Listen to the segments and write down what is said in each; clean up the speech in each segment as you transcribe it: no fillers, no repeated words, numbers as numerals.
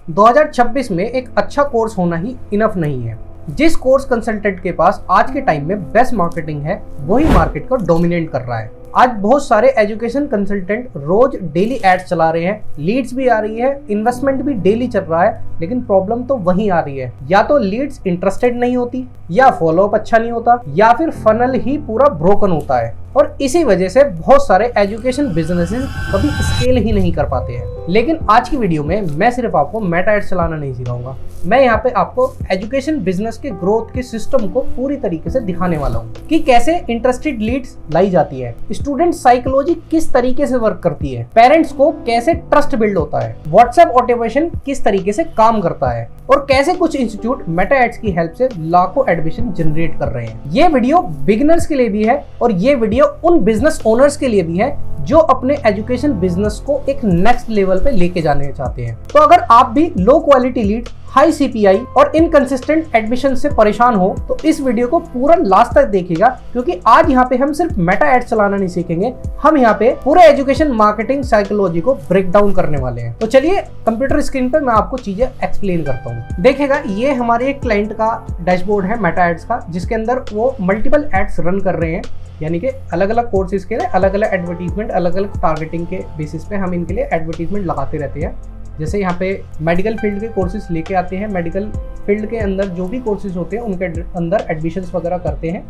2026 में एक अच्छा कोर्स होना ही इनफ नहीं है। जिस कोर्स कंसल्टेंट के पास आज के टाइम में बेस्ट मार्केटिंग है, वही मार्केट को डोमिनेट कर रहा है। आज बहुत सारे एजुकेशन कंसल्टेंट रोज डेली एड्स चला रहे हैं, लीड्स भी आ रही है, इन्वेस्टमेंट भी डेली चल रहा है, लेकिन प्रॉब्लम तो वहीं आ रही है, या तो लीड्स इंटरेस्टेड नहीं होती, या फॉलोअप अच्छा नहीं होता, या फिर फनल ही पूरा ब्रोकन होता है। और इसी वजह से बहुत सारे एजुकेशन बिजनेसेस कभी स्केल ही नहीं कर पाते हैं। लेकिन आज की वीडियो में मैं सिर्फ आपको मेटा एड्स चलाना नहीं सिखाऊंगा, मैं यहाँ पे आपको एजुकेशन बिजनेस के ग्रोथ के सिस्टम को पूरी तरीके से दिखाने वाला हूँ कि कैसे इंटरेस्टेड लीड्स लाई जाती है, स्टूडेंट साइकोलॉजी किस तरीके से वर्क करती है, पेरेंट्स को कैसे ट्रस्ट बिल्ड होता है, व्हाट्सएप ऑटोमेशन किस तरीके से काम करता है, और कैसे कुछ इंस्टीट्यूट मेटा एड्स की हेल्प से लाखों एडमिशन जनरेट कर रहे हैं। ये वीडियो बिगिनर्स के लिए भी है और ये वीडियो उन बिजनेस ओनर्स के लिए भी है जो अपने एजुकेशन बिजनेस को एक नेक्स्ट लेवल पे लेके जाने चाहते हैं। तो अगर आप भी low quality lead, high CPI और इनकंसिस्टेंट एडमिशन से परेशान हो तो इस वीडियो को पूरा लास्ट तक देखिएगा, क्योंकि आज यहाँ पे हम सिर्फ मेटा एड्स चलाना नहीं सीखेंगे, हम यहाँ पे पूरे एजुकेशन मार्केटिंग साइकोलॉजी को ब्रेक डाउन करने वाले हैं। तो चलिए कंप्यूटर स्क्रीन पे मैं आपको चीजें एक्सप्लेन करता हूँ। देखिएगा, ये हमारे एक क्लाइंट का डैशबोर्ड है मेटा एड्स का, जिसके अंदर वो मल्टीपल एड्स रन कर रहे हैं, यानी कि अलग अलग कोर्सेज के लिए अलग अलग एडवर्टीजमेंट, अलग अलग टारगेटिंग के बेसिस पे हम इनके लिए एडवर्टीजमेंट लगाते रहते हैं। जैसे यहाँ पे मेडिकल फील्ड के कोर्सेज लेके आते हैं, मेडिकल फील्ड के अंदर जो भी कोर्सेज होते हैं उनके अंदर एडमिशन्स वगैरह करते हैं,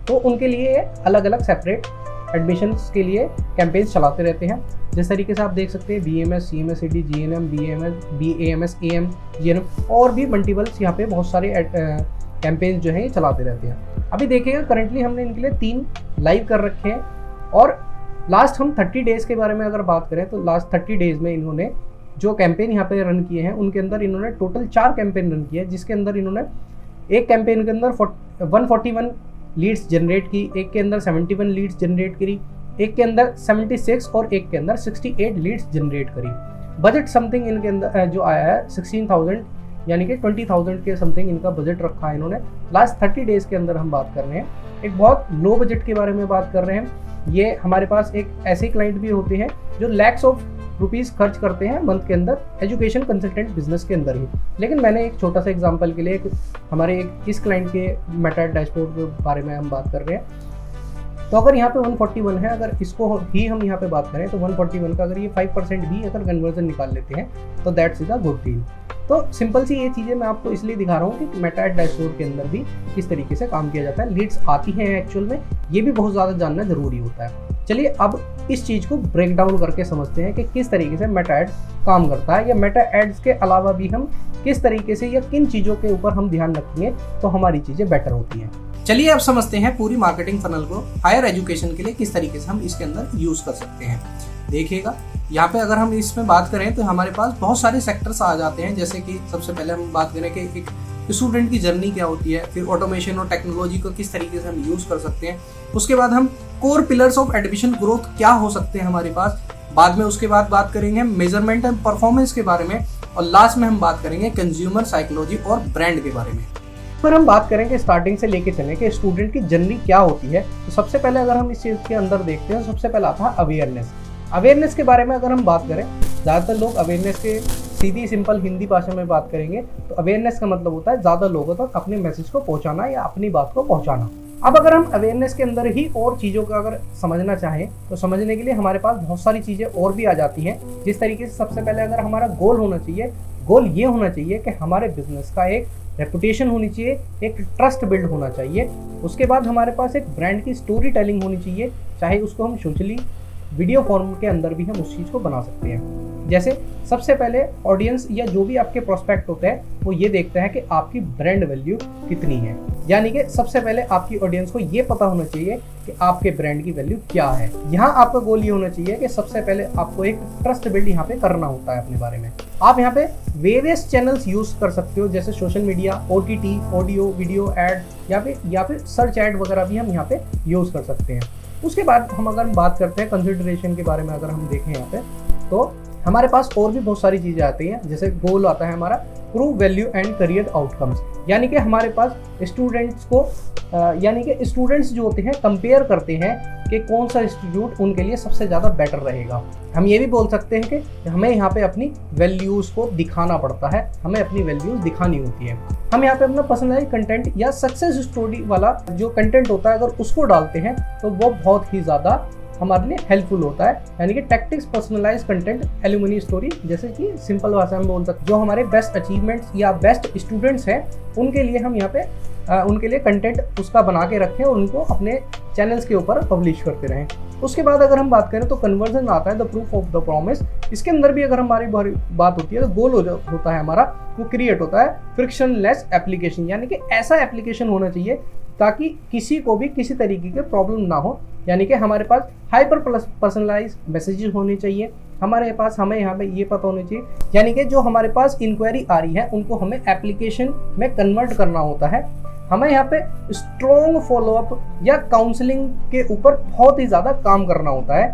तो उनके लिए अलग अलग सेपरेट एडमिशन्स के लिए कैंपेन्स चलाते रहते हैं। जिस तरीके से आप देख सकते हैं BMS, CMS, CD, GNM, BAMS, AM, GNM और भी मल्टीपल्स यहाँ पे बहुत सारे कैंपेन्स जो हैं ये चलाते रहते हैं। अभी देखिएगा, करंटली हमने इनके लिए 3 लाइव कर रखे हैं, और लास्ट हम 30 डेज़ के बारे में अगर बात करें तो लास्ट 30 डेज़ में इन्होंने जो कैंपेन यहाँ पे रन किए हैं उनके अंदर इन्होंने टोटल 4 कैंपेन रन किए हैं, जिसके अंदर इन्होंने एक कैंपेन के अंदर 141 लीड्स जनरेट की, एक के अंदर 71 लीड्स जनरेट करी, एक के अंदर 76 और एक के अंदर 68 लीड्स जनरेट करी। बजट समथिंग इनके अंदर जो आया है 16,000 यानी कि 20,000 के समथिंग इनका बजट रखा है इन्होंने। लास्ट 30 डेज़ के अंदर हम बात कर रहे हैं, एक बहुत लो बजट के बारे में बात कर रहे हैं। ये हमारे पास एक ऐसे क्लाइंट भी होते हैं जो लैक्स ऑफ रुपीस खर्च करते हैं मंथ के अंदर एजुकेशन कंसल्टेंट बिजनेस के अंदर ही। लेकिन मैंने एक छोटा सा एग्जांपल के लिए हमारे इस क्लाइंट के मेटा डैशबोर्ड के बारे में हम बात कर रहे हैं। तो अगर यहाँ पे 141 है, अगर इसको ही हम यहाँ पे बात करें तो 141 का अगर ये 5% भी अगर कन्वर्जन निकाल लेते हैं तो that's is a good deal. तो सिंपल सी ये चीज़ें मैं आपको इसलिए दिखा रहा हूँ कि मेटा डैशबोर्ड के अंदर भी किस तरीके से काम किया जाता है, लीड्स आती हैं एक्चुअल में, ये भी बहुत ज़्यादा जानना जरूरी होता है। चलिए अब इस चीज़ को ब्रेक डाउन करके समझते हैं कि किस तरीके से मेटा एड्स काम करता है, या मेटा एड्स के अलावा भी हम किस तरीके से या किन चीज़ों के ऊपर हम ध्यान रखेंगे तो हमारी चीज़ें बेटर होती हैं। चलिए अब समझते हैं पूरी मार्केटिंग फनल को हायर एजुकेशन के लिए किस तरीके से हम इसके अंदर यूज़ कर सकते हैं। देखिएगा, यहाँ पे अगर हम इसमें बात करें तो हमारे पास बहुत सारे सेक्टर्स आ जाते हैं, जैसे कि सबसे पहले हम बात करें कि एक स्टूडेंट की जर्नी क्या होती है, फिर ऑटोमेशन और टेक्नोलॉजी को किस तरीके से हम यूज़ कर सकते हैं, उसके बाद हम core pillars of admission growth क्या हो सकते हैं हमारे पास, बाद में उसके बाद बात करेंगे मेजरमेंट एंड परफॉर्मेंस के बारे में, और लास्ट में हम बात करेंगे कंज्यूमर साइकोलॉजी और ब्रांड के बारे में। पर हम बात करेंगे स्टार्टिंग से लेके चलें कि स्टूडेंट की जर्नी क्या होती है, तो सबसे पहले अगर हम इस चीज़ के अंदर देखते हैं तो सबसे पहला आता है अवेयरनेस। अवेयरनेस के बारे में अगर हम बात करें, ज़्यादातर लोग अवेयरनेस के सीधी सिंपल हिंदी भाषा में बात करेंगे तो अवेयरनेस का मतलब होता है ज़्यादा लोगों तक अपने मैसेज को पहुंचाना या अपनी बात को पहुंचाना। अब अगर हम अवेयरनेस के अंदर ही और चीज़ों का अगर समझना चाहें तो समझने के लिए हमारे पास बहुत सारी चीज़ें और भी आ जाती हैं। जिस तरीके से सबसे पहले अगर हमारा गोल होना चाहिए, गोल ये होना चाहिए कि हमारे बिजनेस का एक रेपुटेशन होनी चाहिए, एक ट्रस्ट बिल्ड होना चाहिए। उसके बाद हमारे पास एक ब्रांड की स्टोरी टेलिंग होनी चाहिए, चाहे उसको हम सोशली वीडियो फॉर्म के अंदर भी हम उस चीज़ को बना सकते हैं। जैसे सबसे पहले ऑडियंस या जो भी आपके प्रोस्पेक्ट होते हैं वो ये देखता है कि आपकी ब्रांड वैल्यू कितनी है, यानी कि सबसे पहले आपकी ऑडियंस को ये पता होना चाहिए कि आपके ब्रांड की वैल्यू क्या है। यहाँ आपका गोल ये होना चाहिए कि सबसे पहले आपको एक ट्रस्ट बिल्ड यहाँ पे करना होता है अपने बारे में। आप यहाँ पे वेरियस चैनल्स यूज कर सकते हो, जैसे social media, OTT, audio video add या फिर सर्च एड वगैरह भी हम यहाँ पे यूज कर सकते हैं। उसके बाद हम अगर बात करते हैं कंसिडरेशन के बारे में, अगर हम देखें यहाँ पे तो हमारे पास और भी बहुत सारी चीज़ें आती हैं। जैसे गोल आता है हमारा prove value and career outcomes, यानी कि हमारे पास स्टूडेंट्स को यानी कि स्टूडेंट्स जो होते हैं कंपेयर करते हैं कि कौन सा इंस्टीट्यूट उनके लिए सबसे ज़्यादा बेटर रहेगा, हम ये भी बोल सकते हैं कि हमें यहाँ पे अपनी वैल्यूज़ को दिखाना पड़ता है, हमें अपनी वैल्यूज़ दिखानी होती है। हम यहाँ पे अपना पर्सनलाइज कंटेंट या सक्सेस स्टोरी वाला जो कंटेंट होता है अगर उसको डालते हैं तो वो बहुत ही ज़्यादा हमारे लिए हेल्पफुल होता है। यानी कि tactics personalise content alumni story, जैसे कि सिंपल भाषा में बोल सकते जो हमारे बेस्ट अचीवमेंट्स या बेस्ट स्टूडेंट्स हैं उनके लिए हम यहाँ पे उनके लिए कंटेंट उसका बना के रखें और उनको अपने चैनल्स के ऊपर पब्लिश करते रहें। उसके बाद अगर हम बात करें तो कन्वर्जन आता है, the proof of the promise. इसके अंदर भी अगर हमारी बात होती है तो गोल होता है हमारा, वो क्रिएट होता है फ्रिक्शनलेस एप्लीकेशन, यानी कि ऐसा एप्लीकेशन होना चाहिए ताकि किसी को भी किसी तरीके के प्रॉब्लम ना हो। यानी कि हमारे पास हाइपर पर्सनलाइज मैसेजेस होने चाहिए, हमें यहाँ पे ये पता होना चाहिए, यानी कि जो हमारे पास इंक्वायरी आ रही है उनको हमें एप्लीकेशन में कन्वर्ट करना होता है। हमें यहाँ पे स्ट्रॉन्ग फॉलोअप या काउंसलिंग के ऊपर बहुत ही ज़्यादा काम करना होता है।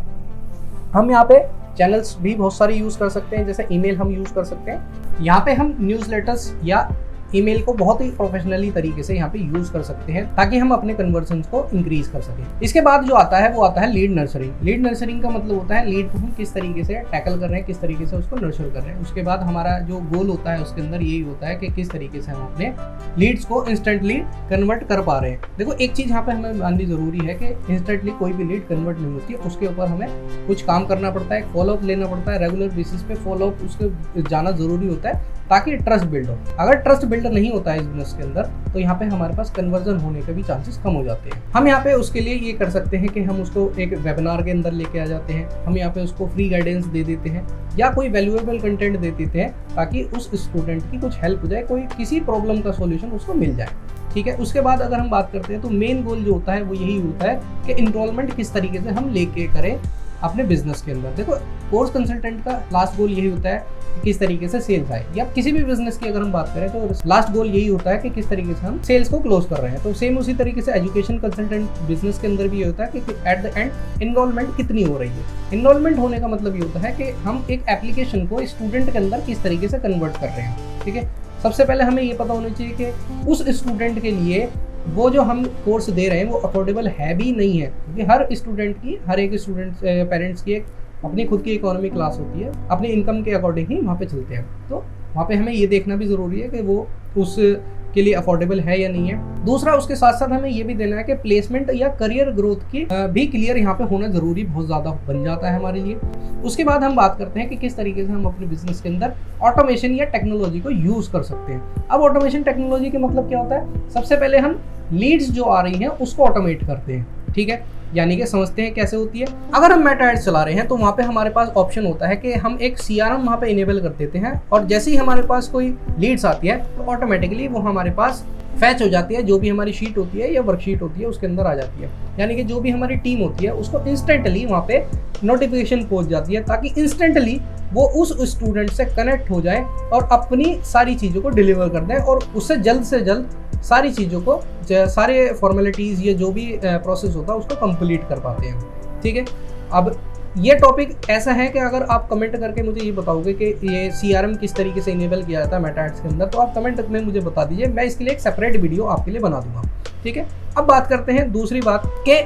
हम यहाँ पे चैनल्स भी बहुत सारे यूज़ कर सकते हैं, जैसे ईमेल हम यूज़ कर सकते हैं। यहाँ पे हम न्यूज़लेटर्स या ईमेल को बहुत ही प्रोफेशनली तरीके से यहाँ पे यूज कर सकते हैं ताकि हम अपने कन्वर्जन्स को इंक्रीज कर सकें। इसके बाद जो आता है वो आता है लीड नर्सरिंग। लीड नर्सरिंग का मतलब होता है लीड को हम किस तरीके से टैकल कर रहे हैं, किस तरीके से उसको नर्चर कर रहे हैं। उसके बाद हमारा जो गोल होता है उसके अंदर यही होता है कि किस तरीके से हम अपने लीड्स को इंस्टेंटली कन्वर्ट कर पा रहे हैं। देखो एक चीज़ यहाँ पे हमें माननी जरूरी है कि इंस्टेंटली कोई भी लीड कन्वर्ट नहीं होती है, उसके ऊपर हमें कुछ काम करना पड़ता है, फॉलोअप लेना पड़ता है, रेगुलर बेसिस पे फॉलोअप उसके जाना जरूरी होता है ताकि ट्रस्ट बिल्ड हो। अगर ट्रस्ट बिल्ड नहीं होता है इस बिजनेस के अंदर तो यहाँ पे हमारे पास कन्वर्जन होने के भी चांसेस कम हो जाते हैं। हम यहाँ पे उसके लिए ये कर सकते हैं कि हम उसको एक वेबिनार के अंदर लेके आ जाते हैं, हम यहाँ पे उसको फ्री गाइडेंस दे देते हैं या कोई वैल्यूएबल कंटेंट दे देते हैं ताकि उस स्टूडेंट की कुछ हेल्प हो जाए, कोई किसी प्रॉब्लम का सॉल्यूशन उसको मिल जाए। ठीक है, उसके बाद अगर हम बात करते हैं तो मेन गोल जो होता है वो यही होता है कि इनरोलमेंट किस तरीके से हम लेके करें अपने बिजनेस के अंदर। देखो कोर्स कंसल्टेंट का लास्ट गोल यही होता है कि किस तरीके से सेल्स आए, या किसी भी बिजनेस की अगर हम बात करें तो लास्ट गोल यही होता है कि किस तरीके से हम सेल्स को क्लोज कर रहे हैं। तो सेम उसी तरीके से एजुकेशन कंसल्टेंट बिजनेस के अंदर भी ये होता है कि एट द एंड इनरोलमेंट कितनी हो रही है। इनरोलमेंट होने का मतलब ये होता है कि हम एक एप्लीकेशन को स्टूडेंट के अंदर किस तरीके से कन्वर्ट कर रहे हैं। ठीक है, सबसे पहले हमें ये पता होना चाहिए कि उस स्टूडेंट के लिए वो जो हम कोर्स दे रहे हैं वो अफोर्डेबल है भी नहीं है, क्योंकि हर स्टूडेंट की, हर एक स्टूडेंट पेरेंट्स की एक अपनी खुद की इकोनॉमी क्लास होती है, अपने इनकम के अकॉर्डिंग ही वहाँ पे चलते हैं। तो वहाँ पे हमें ये देखना भी ज़रूरी है कि वो उसके लिए अफोर्डेबल है या नहीं है। दूसरा उसके साथ साथ हमें ये भी देना है कि प्लेसमेंट या करियर ग्रोथ की भी क्लियर यहाँ पे होना ज़रूरी बहुत ज़्यादा बन जाता है हमारे लिए। उसके बाद हम बात करते हैं कि किस तरीके से हम अपने बिजनेस के अंदर ऑटोमेशन या टेक्नोलॉजी को यूज़ कर सकते हैं। अब ऑटोमेशन टेक्नोलॉजी के मतलब क्या होता है, सबसे पहले हम लीड्स जो आ रही हैं उसको ऑटोमेट करते हैं। ठीक है, यानी कि समझते हैं कैसे होती है। अगर हम मेटा एड्स चला रहे हैं तो वहाँ पे हमारे पास ऑप्शन होता है कि हम एक CRM वहाँ पे इनेबल कर देते हैं और जैसे ही हमारे पास कोई लीड्स आती है तो ऑटोमेटिकली वो हमारे पास फैच हो जाती है, जो भी हमारी शीट होती है या वर्कशीट होती है उसके अंदर आ जाती है। यानी कि जो भी हमारी टीम होती है उसको इंस्टेंटली वहाँ पे नोटिफिकेशन पहुँच जाती है ताकि इंस्टेंटली वो उस स्टूडेंट से कनेक्ट हो जाए और अपनी सारी चीज़ों को डिलीवर कर दें और उससे जल्द से जल्द सारी चीज़ों को, सारे फॉर्मेलिटीज़ या जो भी प्रोसेस होता है उसको कंप्लीट कर पाते हैं। ठीक है, अब ये टॉपिक ऐसा है कि अगर आप कमेंट करके मुझे ये बताओगे कि ये CRM किस तरीके से इनेबल किया जाता है मेटा एड्स के अंदर, तो आप कमेंट में मुझे बता दीजिए, मैं इसके लिए एक सेपरेट वीडियो आपके लिए बना दूंगा। ठीक है, अब बात करते हैं दूसरी बात कि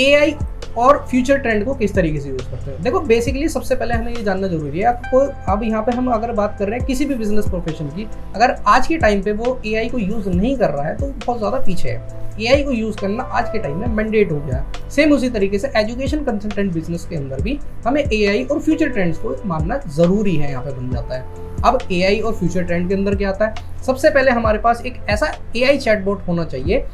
AI और फ्यूचर ट्रेंड को किस तरीके से यूज़ करते हैं। देखो बेसिकली सबसे पहले हमें ये जानना जरूरी है आपको। अब यहाँ पे हम अगर बात कर रहे हैं किसी भी बिजनेस प्रोफेशन की, अगर आज के टाइम पे वो AI को यूज़ नहीं कर रहा है तो बहुत ज़्यादा पीछे है। AI को यूज़ करना आज के टाइम में मैंडेट हो गया है। सेम उसी तरीके से एजुकेशन कंसल्टेंट बिजनेस के अंदर भी हमें AI और फ्यूचर ट्रेंड्स को मानना ज़रूरी है, यहाँ पे बन जाता है। अब AI और फ्यूचर ट्रेंड के अंदर क्या आता है, सबसे पहले हमारे पास एक ऐसा AI चैटबॉट होना चाहिए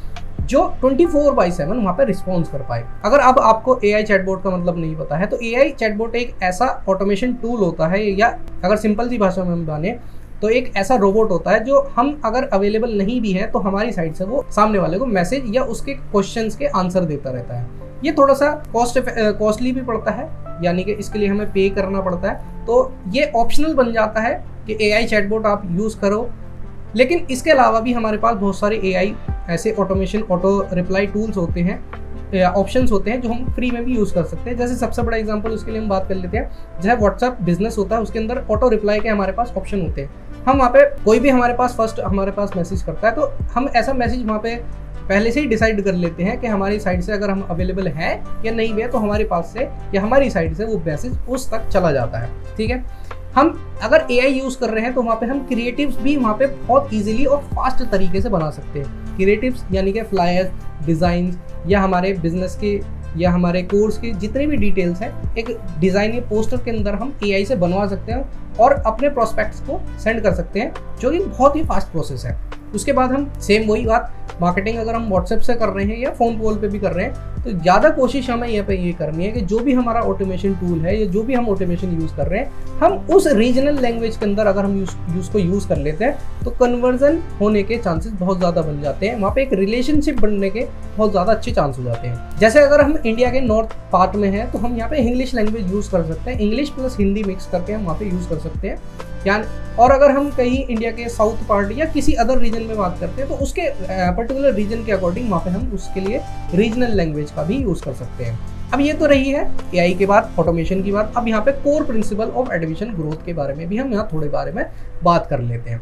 जो 24/7 वहाँ पे रिस्पॉन्स कर पाए। अगर अब आपको AI चैटबॉट का मतलब नहीं पता है तो AI चैटबॉट एक ऐसा ऑटोमेशन टूल होता है, या अगर सिंपल सी भाषा में हम जाने तो एक ऐसा रोबोट होता है जो हम अगर अवेलेबल नहीं भी है तो हमारी साइड से वो सामने वाले को मैसेज या उसके क्वेश्चंस के आंसर देता रहता है। ये थोड़ा सा कॉस्टली भी पड़ता है, यानी कि इसके लिए हमें पे करना पड़ता है, तो ये ऑप्शनल बन जाता है कि AI चैटबॉट आप यूज़ करो। लेकिन इसके अलावा भी हमारे पास बहुत सारे AI ऐसे ऑटोमेशन ऑटो रिप्लाई टूल्स होते हैं, ऑप्शंस होते हैं जो हम फ्री में भी यूज़ कर सकते हैं। जैसे सबसे बड़ा एग्जांपल उसके लिए हम बात कर लेते हैं, जैसे व्हाट्सएप बिजनेस होता है उसके अंदर ऑटो रिप्लाई के हमारे पास ऑप्शन होते हैं। हम वहाँ पे कोई भी हमारे पास फर्स्ट हमारे पास मैसेज करता है तो हम ऐसा मैसेज वहाँ पे पहले से ही डिसाइड कर लेते हैं कि हमारी साइड से अगर हम अवेलेबल है या नहीं है, तो हमारे पास से या हमारी साइड से वो मैसेज उस तक चला जाता है। ठीक है, हम अगर AI यूज़ कर रहे हैं तो वहाँ पे हम क्रिएटिव्स भी वहाँ पे बहुत इजीली और फास्ट तरीके से बना सकते हैं। क्रिएटिव्स यानी कि फ्लायर्स, डिज़ाइन या हमारे बिजनेस के या हमारे कोर्स के जितने भी डिटेल्स हैं, एक डिज़ाइन या पोस्टर के अंदर हम AI से बनवा सकते हैं और अपने प्रोस्पेक्ट्स को सेंड कर सकते हैं, जो कि बहुत ही फास्ट प्रोसेस है। उसके बाद हम सेम वही बात मार्केटिंग अगर हम व्हाट्सएप से कर रहे हैं या फ़ोन कॉल पे भी कर रहे हैं, तो ज़्यादा कोशिश हमें यहाँ पे ये करनी है कि जो भी हमारा ऑटोमेशन टूल है या जो भी हम ऑटोमेशन यूज़ कर रहे हैं, हम उस रीजनल लैंग्वेज के अंदर अगर हम उसको यूज़ कर लेते हैं तो कन्वर्जन होने के चांसेस बहुत ज़्यादा बन जाते हैं। वहाँ पे एक रिलेशनशिप बनने के बहुत ज़्यादा अच्छे चांस हो जाते हैं। जैसे अगर हम इंडिया के नॉर्थ पार्ट में हैं तो हम यहाँ पे इंग्लिश लैंग्वेज यूज़ कर सकते हैं, इंग्लिश प्लस हिंदी मिक्स करके हम वहाँ पे यूज़ कर सकते हैं। और अगर हम कहीं इंडिया के साउथ पार्ट या किसी अदर रीजन में बात करते हैं तो उसके पर्टिकुलर रीजन के अकॉर्डिंग वहाँ पे हम उसके लिए रीजनल लैंग्वेज का भी यूज़ कर सकते हैं। अब ये तो रही है AI के बाद ऑटोमेशन की बात। अब यहाँ पे core principle of admission growth के बारे में भी हम यहाँ थोड़े बारे में बात कर लेते हैं।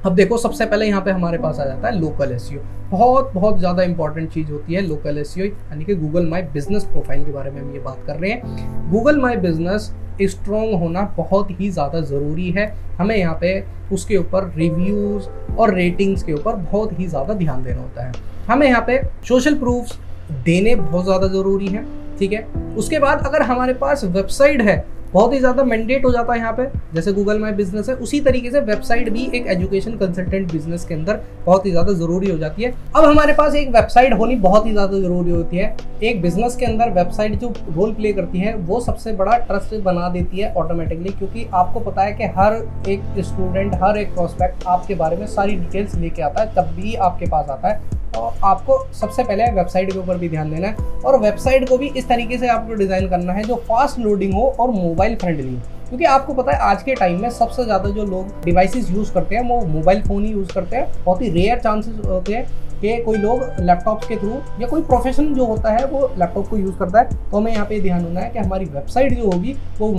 अब देखो, सबसे पहले यहाँ पे हमारे पास आ जाता है लोकल SEO। बहुत ज़्यादा इंपॉर्टेंट चीज़ होती है लोकल SEO, यानी कि गूगल माई बिजनेस प्रोफाइल के बारे में हम ये बात कर रहे हैं। गूगल माई बिजनेस स्ट्रॉन्ग होना बहुत ही ज़्यादा ज़रूरी है। हमें यहाँ पे उसके ऊपर रिव्यूज़ और रेटिंग्स के ऊपर बहुत ही ज़्यादा ध्यान देना होता है। हमें यहाँ पे सोशल प्रूफ्स देने बहुत ज़्यादा ज़रूरी है। ठीक है, उसके बाद अगर हमारे पास वेबसाइट है, बहुत ही ज़्यादा मैंडेट हो जाता है यहाँ पे, जैसे गूगल माई बिजनेस है, उसी तरीके से वेबसाइट भी एक एजुकेशन कंसल्टेंट बिजनेस के अंदर बहुत ही ज़्यादा ज़रूरी हो जाती है। अब हमारे पास एक वेबसाइट होनी बहुत ही ज़्यादा ज़रूरी होती है। एक बिजनेस के अंदर वेबसाइट जो रोल प्ले करती है वो सबसे बड़ा ट्रस्ट बना देती है ऑटोमेटिकली, क्योंकि आपको पता है कि हर एक स्टूडेंट, हर एक प्रोस्पेक्ट आपके बारे में सारी डिटेल्स लेके आता है, तब भी आपके पास आता है। तो आपको सबसे पहले वेबसाइट के ऊपर भी ध्यान देना है और वेबसाइट को भी इस तरीके से आपको डिज़ाइन करना है जो फास्ट लोडिंग हो और मोबाइल फ्रेंडली हो, क्योंकि आपको पता है आज के टाइम में सबसे ज़्यादा जो लोग डिवाइसेस यूज़ करते हैं वो मोबाइल फ़ोन ही यूज़ करते हैं। बहुत ही रेयर चांसेस होते हैं कि कोई लोग लैपटॉप्स के थ्रू या कोई प्रोफेशन जो होता है वो लैपटॉप को यूज़ करता है। तो हमें यहाँ पे ध्यान होना है कि हमारी वेबसाइट जो होगी वो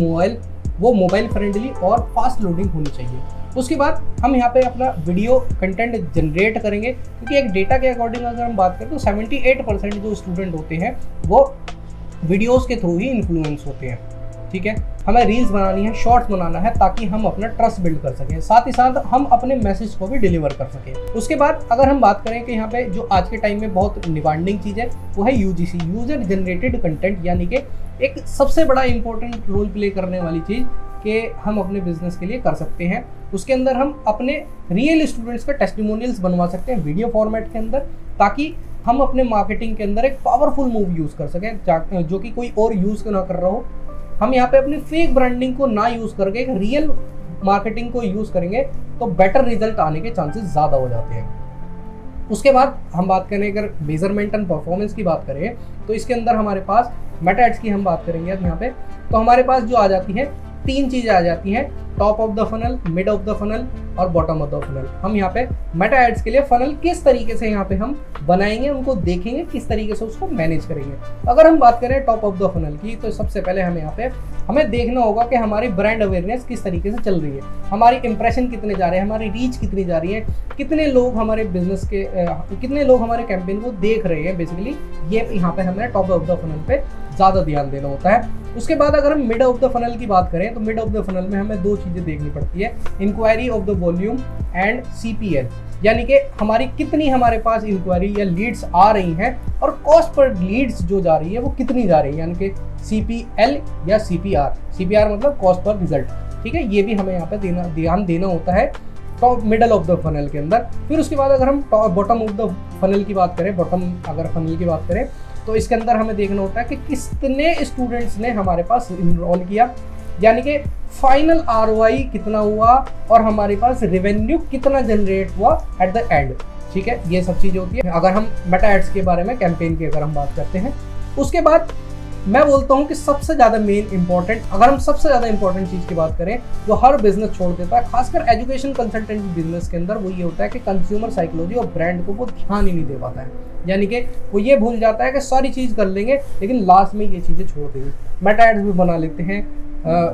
मोबाइल फ्रेंडली और फास्ट लोडिंग होनी चाहिए। उसके बाद हम यहाँ पे अपना वीडियो कंटेंट जनरेट करेंगे, क्योंकि एक डेटा के अकॉर्डिंग अगर हम बात करें तो 78% जो स्टूडेंट होते हैं वो वीडियोस के थ्रू ही इन्फ्लुएंस होते हैं। ठीक है, हमें रील्स बनानी है, शॉर्ट्स बनाना है, ताकि हम अपना ट्रस्ट बिल्ड कर सकें, साथ ही साथ हम अपने मैसेज को भी डिलीवर कर सकें। उसके बाद अगर हम बात करें कि यहाँ पे जो आज के टाइम में बहुत डिमांडिंग चीज़ है वो है UGC, यूजर जनरेटेड कंटेंट, यानी कि एक सबसे बड़ा इंपॉर्टेंट रोल प्ले करने वाली चीज़ कि हम अपने बिजनेस के लिए कर सकते हैं। उसके अंदर हम अपने रियल स्टूडेंट्स का टेस्टिमोनियल्स बनवा सकते हैं वीडियो फॉर्मेट के अंदर, ताकि हम अपने मार्केटिंग के अंदर एक पावरफुल मूव यूज़ कर सकें जो कि कोई और यूज़ ना कर रहा हो। हम यहाँ पे अपनी फेक ब्रांडिंग को ना यूज़ करके एक रियल मार्केटिंग को यूज़ करेंगे तो बेटर रिजल्ट आने के चांसेस ज़्यादा हो जाते हैं। उसके बाद हम बात करें, अगर मेजरमेंट एंड परफॉर्मेंस की बात करें तो इसके अंदर हमारे पास मेटा एड्स की हम बात करेंगे अब यहाँ पे, तो हमारे पास जो आ जाती है 3 चीज़ें आ जाती हैं, top of the funnel, mid of the funnel और बॉटम ऑफ द फनल। हम यहाँ पे मेटा एड्स के लिए फनल किस तरीके से यहाँ पे हम बनाएंगे, उनको देखेंगे, किस तरीके से उसको मैनेज करेंगे। अगर हम बात करें टॉप ऑफ द फनल की, तो सबसे पहले हमें यहाँ पे हमें देखना होगा कि हमारी ब्रांड अवेयरनेस किस तरीके से चल रही है, हमारी इंप्रेशन कितने जा रहे हैं, हमारी रीच कितनी जा रही है, कितने लोग हमारे बिजनेस के कितने लोग हमारे कैंपेन को देख रहे हैं। बेसिकली ये यहाँ पे हमें टॉप ऑफ द फनल पे ज़्यादा ध्यान देना होता है। उसके बाद अगर हम मिड ऑफ द फनल की बात करें तो मिड ऑफ द फनल में हमें 2 चीज़ें देखनी पड़ती है, inquiry of the volume and CPL, यानी कि हमारी कितनी हमारे पास इंक्वायरी या लीड्स आ रही हैं और कॉस्ट पर लीड्स जो जा रही है वो कितनी जा रही है, यानी कि CPL या CPR मतलब कॉस्ट पर रिजल्ट। ठीक है, ये भी हमें यहाँ पे ध्यान देना होता है top middle of the funnel के अंदर। फिर उसके बाद अगर हम बॉटम ऑफ द फनल की बात करें, बॉटम अगर फनल की बात करें तो इसके अंदर हमें देखना होता है कि कितने स्टूडेंट्स ने हमारे पास इनरोल किया, यानी कि फाइनल ROI कितना हुआ और हमारे पास रेवेन्यू कितना जनरेट हुआ एट द एंड। ठीक है, ये सब चीज़ें होती है अगर हम मेटा एड्स के बारे में, कैंपेन की अगर हम बात करते हैं। उसके बाद मैं बोलता हूँ कि सबसे ज़्यादा मेन इंपॉर्टेंट, अगर हम सबसे ज़्यादा इंपॉर्टेंट चीज़ की बात करें जो हर बिजनेस छोड़ देता है, खासकर एजुकेशन कंसल्टेंट बिजनेस के अंदर, वो ये होता है कि कंज्यूमर साइकोलॉजी और ब्रांड को वो ध्यान ही नहीं दे पाता है। यानी कि वो ये भूल जाता है कि सारी चीज़ कर लेंगे लेकिन लास्ट में ये चीज़ें छोड़ देंगे। मेटा एड्स भी बना लेते हैं,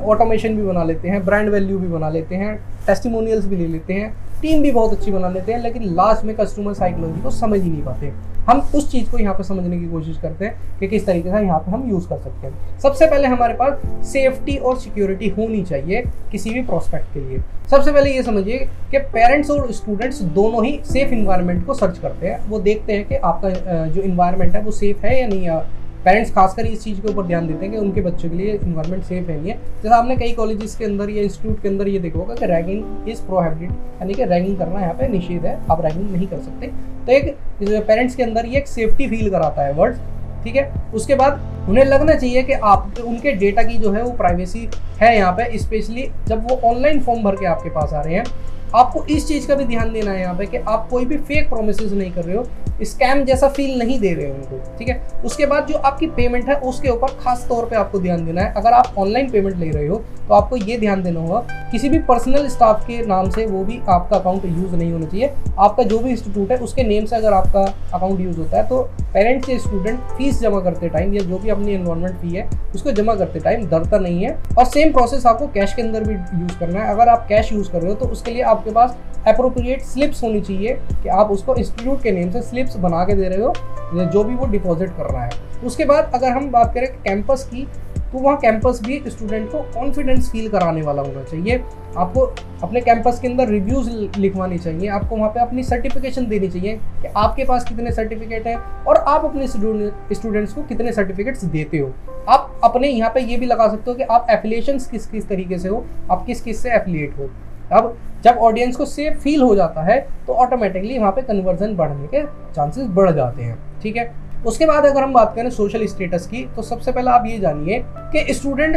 ऑटोमेशन भी बना लेते हैं, ब्रांड वैल्यू भी बना लेते हैं, टेस्टिमोनियल्स भी ले लेते हैं, टीम भी बहुत अच्छी बना लेते हैं, लेकिन लास्ट में कस्टमर साइकोलॉजी को समझ ही नहीं पाते। हम उस चीज़ को यहाँ पे समझने की कोशिश करते हैं कि किस तरीके से यहाँ पे हम यूज़ कर सकते हैं। सबसे पहले हमारे पास सेफ्टी और सिक्योरिटी होनी चाहिए किसी भी प्रोस्पेक्ट के लिए। सबसे पहले ये समझिए कि पेरेंट्स और स्टूडेंट्स दोनों ही सेफ इन्वायरमेंट को सर्च करते हैं। वो देखते हैं कि आपका जो इन्वायरमेंट है वो सेफ है या नहीं है। पेरेंट्स खासकर इस चीज़ के ऊपर ध्यान देते हैं कि उनके बच्चों के लिए इन्वायरमेंट सेफ है नहीं है। जैसे आपने कई कॉलेजेस के अंदर या इंस्टीट्यूट के अंदर ये देखा होगा कि रैगिंग इज़ प्रोहिबिटेड, यानी कि रैगिंग करना यहाँ पे निषेध है, आप रैगिंग नहीं कर सकते। तो एक पेरेंट्स के अंदर ये एक सेफ्टी फील कराता है वर्ड्स, ठीक है। उसके बाद उन्हें लगना चाहिए कि आप उनके डेटा की जो है वो प्राइवेसी है यहाँ पे, स्पेशली जब वो ऑनलाइन फॉर्म भर के आपके पास आ रहे हैं। आपको इस चीज़ का भी ध्यान देना है यहाँ पे कि आप कोई भी फेक प्रोमिसेस नहीं कर रहे हो, स्कैम जैसा फील नहीं दे रहे हो उनको, ठीक है। उसके बाद जो आपकी पेमेंट है उसके ऊपर खास तौर पे आपको ध्यान देना है। अगर आप ऑनलाइन पेमेंट ले रहे हो तो आपको ये ध्यान देना होगा किसी भी पर्सनल स्टाफ के नाम से वो भी आपका अकाउंट यूज़ नहीं होना चाहिए। आपका जो भी इंस्टीट्यूट है उसके नेम से अगर आपका अकाउंट यूज़ होता है तो पेरेंट्स या स्टूडेंट फीस जमा करते टाइम या जो भी अपनी एनरोलमेंट फी है उसको जमा करते टाइम डरता नहीं है। और सेम प्रोसेस आपको कैश के अंदर भी यूज़ करना है। अगर आप कैश यूज़ कर रहे हो तो उसके लिए आपके पास एप्रोप्रिएट स्लिप्स होनी चाहिए कि आप उसको इंस्टीट्यूट के नेम से स्लिप्स बना के दे रहे हो जो भी वो डिपॉजिट कर रहा है। उसके बाद अगर हम बात करें कैंपस की, तो वहाँ कैंपस भी स्टूडेंट को कॉन्फिडेंस फील कराने वाला होना चाहिए। आपको अपने कैंपस के अंदर रिव्यूज़ लिखवानी चाहिए, आपको वहाँ पे अपनी सर्टिफिकेशन देनी चाहिए कि आपके पास कितने सर्टिफिकेट हैं और आप अपने स्टूडेंट्स को कितने सर्टिफिकेट्स देते हो। आप अपने यहाँ पे ये भी लगा सकते हो कि आप एफिलिएशंस किस किस तरीके से हो, आप किस किस से एफिलिएट हो। अब जब ऑडियंस को सेफ फील हो जाता है तो ऑटोमेटिकली वहाँ पे कन्वर्जन बढ़ने के चांसेस बढ़ जाते हैं, ठीक है। उसके बाद अगर हम बात करें सोशल स्टेटस की, तो सबसे पहले आप ये जानिए कि स्टूडेंट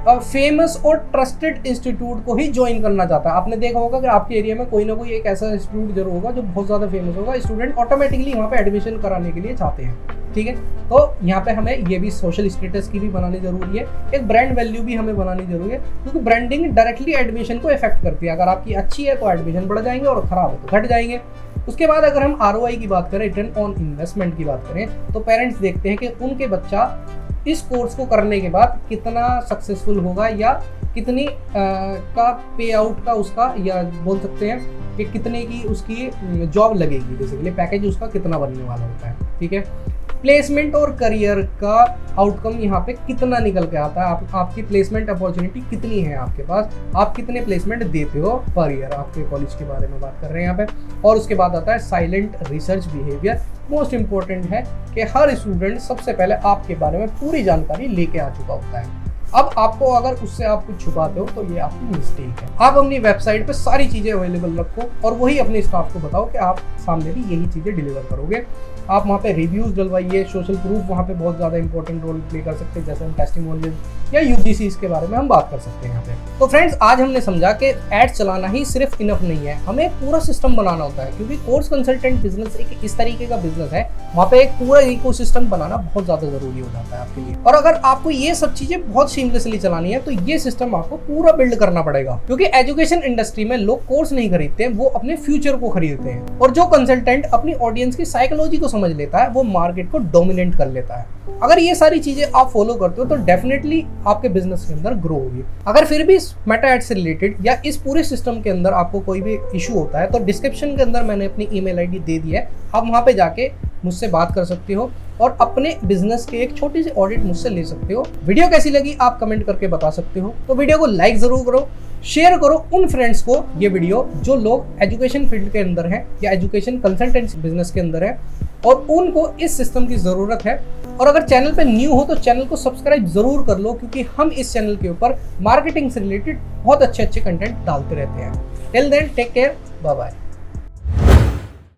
फेमस और ट्रस्टेड इंस्टीट्यूट को ही ज्वाइन करना चाहता है। आपने देखा होगा कि आपके एरिया में कोई ना कोई एक ऐसा इंस्टीट्यूट जरूर होगा जो बहुत ज़्यादा फेमस होगा, स्टूडेंट ऑटोमेटिकली वहाँ पे एडमिशन कराने के लिए चाहते हैं, ठीक है। तो यहाँ पे हमें ये भी सोशल स्टेटस की भी बनानी जरूरी है, एक ब्रांड वैल्यू भी हमें बनानी जरूरी है, क्योंकि ब्रांडिंग डायरेक्टली एडमिशन को इफेक्ट करती है। अगर आपकी अच्छी है तो एडमिशन बढ़ जाएंगे और खराब है तो घट जाएंगे। उसके बाद अगर हम ROI की बात करें, रिटर्न ऑन इन्वेस्टमेंट की बात करें, तो पेरेंट्स देखते हैं कि उनके बच्चा इस कोर्स को करने के बाद कितना सक्सेसफुल होगा या कितनी का पे आउट का उसका, या बोल सकते हैं कि कितने की उसकी जॉब लगेगी, बेसिकली पैकेज उसका कितना बनने वाला होता है, ठीक है। प्लेसमेंट और करियर का आउटकम यहाँ पे कितना निकल के आता है, आपकी प्लेसमेंट अपॉर्चुनिटी कितनी है आपके पास, आप कितने प्लेसमेंट देते हो पर ईयर, आपके कॉलेज के बारे में बात कर रहे हैं यहाँ पे। और उसके बाद आता है silent research behaviour. Most important है कि हर स्टूडेंट सबसे पहले आपके बारे में पूरी जानकारी लेके आ चुका होता है। अब आपको अगर उससे आप कुछ छुपाते हो तो ये आपकी मिस्टेक है। आप अपनी वेबसाइट पे सारी चीज़ें अवेलेबल रखो और वही अपने स्टाफ को बताओ कि आप सामने भी यही चीज़ें डिलीवर करोगे। आप वहाँ पे रिव्यूज़ डलवाइए, सोशल प्रूफ वहाँ पे बहुत ज़्यादा इंपॉर्टेंट रोल प्ले कर सकते हैं, जैसे हम टेस्टिमोनियल या UGCs के बारे में हम बात कर सकते हैं यहाँ पे। तो फ्रेंड्स, आज हमने समझा कि एड्स चलाना ही सिर्फ इनफ नहीं है, हमें पूरा सिस्टम बनाना होता है, क्योंकि कोर्स कंसल्टेंट बिजनेस एक इस तरीके का बिजनेस है, वहाँ पे एक पूरा इकोसिस्टम बनाना बहुत ज़्यादा जरूरी हो जाता है आपके लिए। और अगर आपको ये सब चीज़ें बहुत सीमलेसली चलानी है तो ये सिस्टम आपको पूरा बिल्ड करना पड़ेगा, क्योंकि एजुकेशन इंडस्ट्री में लोग कोर्स नहीं खरीदते, वो अपने फ्यूचर को खरीदते हैं। और जो कंसल्टेंट अपनी ऑडियंस की साइकोलॉजी को समझ लेता है वो मार्केट को डोमिनेट कर लेता है। अगर ये सारी चीजें आप फॉलो करते हो तो डेफिनेटली आपके बिजनेस के अंदर ग्रो होगी। अगर फिर भी इस मेटा एड से रिलेटेड या इस पूरे सिस्टम के अंदर आपको कोई भी इशू होता है तो डिस्क्रिप्शन के अंदर मैंने अपनी ईमेल आईडी दे दी है, आप वहां पे जाके मुझसे बात कर सकते हो और अपने बिजनेस के एक छोटी सी ऑडिट मुझसे ले सकते हो। वीडियो कैसी लगी आप कमेंट करके बता सकते हो। तो वीडियो को लाइक जरूर करो, शेयर करो उन फ्रेंड्स को ये वीडियो जो लोग एजुकेशन फील्ड के अंदर हैं या एजुकेशन कंसल्टेंसी बिजनेस के अंदर है और उनको इस सिस्टम की ज़रूरत है। और अगर चैनल पे न्यू हो तो चैनल को सब्सक्राइब जरूर कर लो, क्योंकि हम इस चैनल के ऊपर मार्केटिंग से रिलेटेड बहुत अच्छे कंटेंट डालते रहते हैं। Till then take care, bye bye.